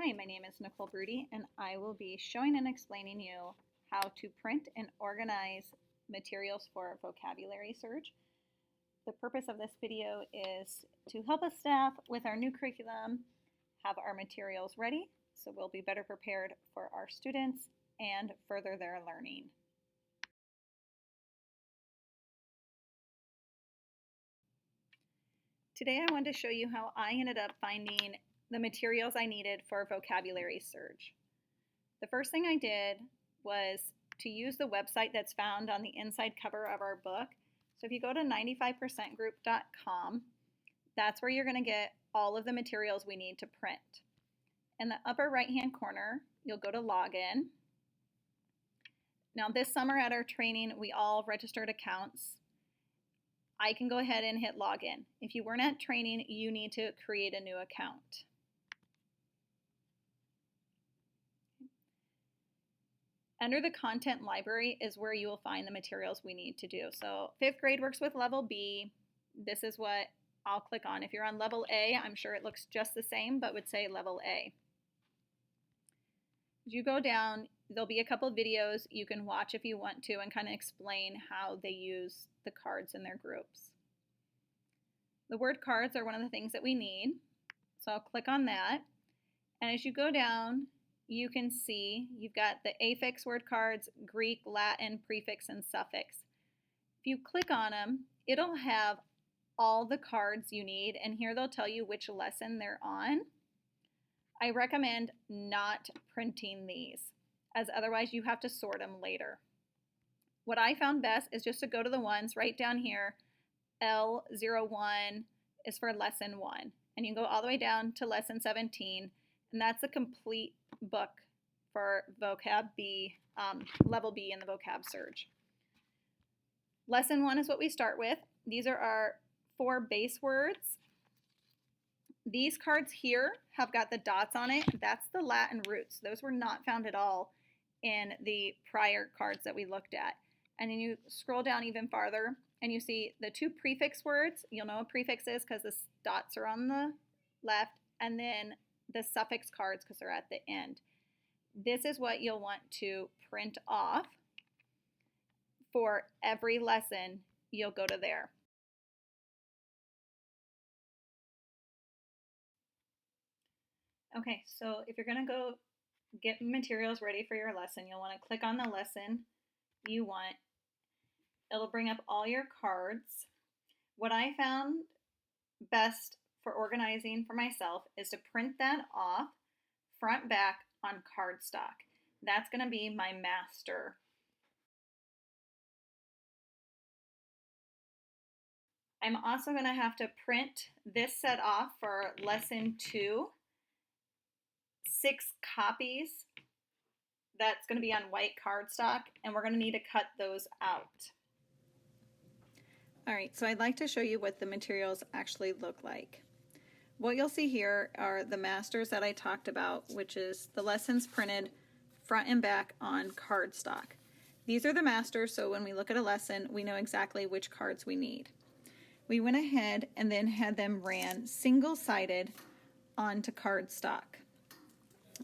Hi, my name is Nicole Bruty, and I will be showing and explaining you how to print and organize materials for vocabulary search. The purpose of this video is to help us staff with our new curriculum have our materials ready so we'll be better prepared for our students and further their learning. Today I wanted to show you how I ended up finding the materials I needed for vocabulary search. The first thing I did was to use the website that's found on the inside cover of our book. So if you go to 95percentgroup.com, that's where you're going to get all of the materials we need to print. In the upper right hand corner, you'll go to Login. Now this summer at our training, we all registered accounts. I can go ahead and hit Login. If you weren't at training, you need to create a new account. Under the content library is where you will find the materials we need to do. So 5th grade works with level B. This is what I'll click on. If you're on level A, I'm sure it looks just the same, but would say level A. As you go down, there'll be a couple of videos you can watch if you want to and kind of explain how they use the cards in their groups. The word cards are one of the things that we need. So I'll click on that. And as you go down, you can see you've got the affix word cards, Greek, Latin, prefix, and suffix. If you click on them, it'll have all the cards you need, and here they'll tell you which lesson they're on. I recommend not printing these, as otherwise you have to sort them later. What I found best is just to go to the ones right down here. L01 is for lesson 1, and you can go all the way down to lesson 17, and that's a complete book for vocab B, level B in the vocab search. Lesson 1 is what we start with. These are our 4 base words. These cards here have got the dots on it. That's the Latin roots. Those were not found at all in the prior cards that we looked at. And then you scroll down even farther and you see the 2 prefix words. You'll know what prefix is because the dots are on the left, and then the suffix cards because they're at the end. This is what you'll want to print off. For every lesson, you'll go to there. Okay, so if you're going to go get materials ready for your lesson, you'll want to click on the lesson you want. It'll bring up all your cards. What I found best for organizing for myself is to print that off front back on cardstock. That's going to be my master. I'm also going to have to print this set off for lesson 2. 6 copies. That's going to be on white cardstock, and we're going to need to cut those out. All right, so I'd like to show you what the materials actually look like. What you'll see here are the masters that I talked about, which is the lessons printed front and back on cardstock. These are the masters, so when we look at a lesson, we know exactly which cards we need. We went ahead and then had them ran single-sided onto cardstock.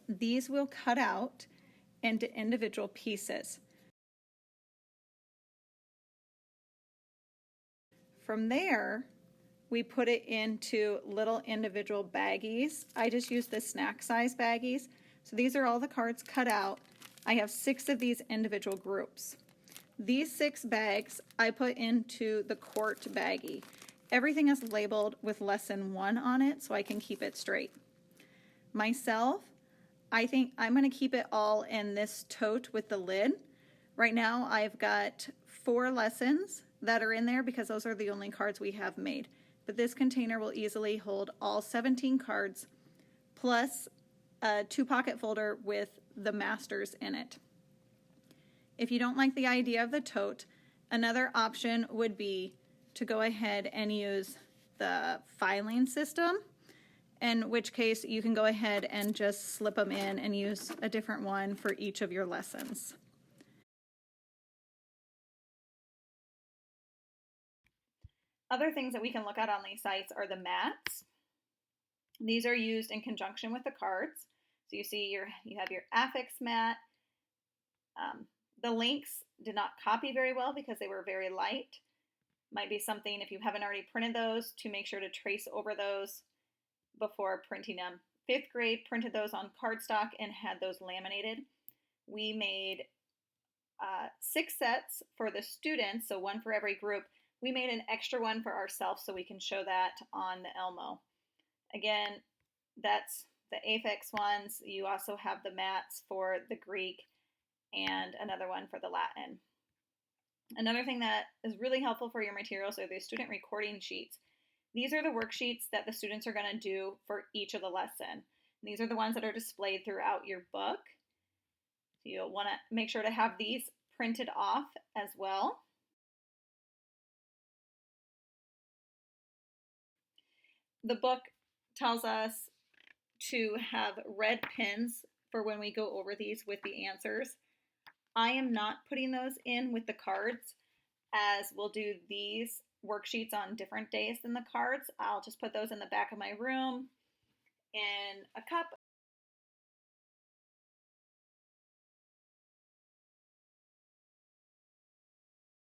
These will cut out into individual pieces. From there, we put it into little individual baggies. I just used the snack size baggies. So these are all the cards cut out. I have 6 of these individual groups. These 6 bags I put into the quart baggie. Everything is labeled with lesson 1 on it so I can keep it straight. Myself, I think I'm going to keep it all in this tote with the lid. Right now I've got 4 lessons that are in there because those are the only cards we have made. But this container will easily hold all 17 cards plus a 2-pocket folder with the masters in it. If you don't like the idea of the tote, another option would be to go ahead and use the filing system, in which case you can go ahead and just slip them in and use a different one for each of your lessons. Other things that we can look at on these sites are the mats. These are used in conjunction with the cards. So you see you have your affix mat. The links did not copy very well because they were very light. Might be something, if you haven't already printed those, to make sure to trace over those before printing them. 5th grade printed those on cardstock and had those laminated. We made 6 sets for the students, so one for every group. We made an extra one for ourselves so we can show that on the Elmo. Again, that's the affix ones. You also have the mats for the Greek and another one for the Latin. Another thing that is really helpful for your materials are the student recording sheets. These are the worksheets that the students are going to do for each of the lesson. These are the ones that are displayed throughout your book. So you'll want to make sure to have these printed off as well. The book tells us to have red pens for when we go over these with the answers. I am not putting those in with the cards, as we'll do these worksheets on different days than the cards. I'll just put those in the back of my room in a cup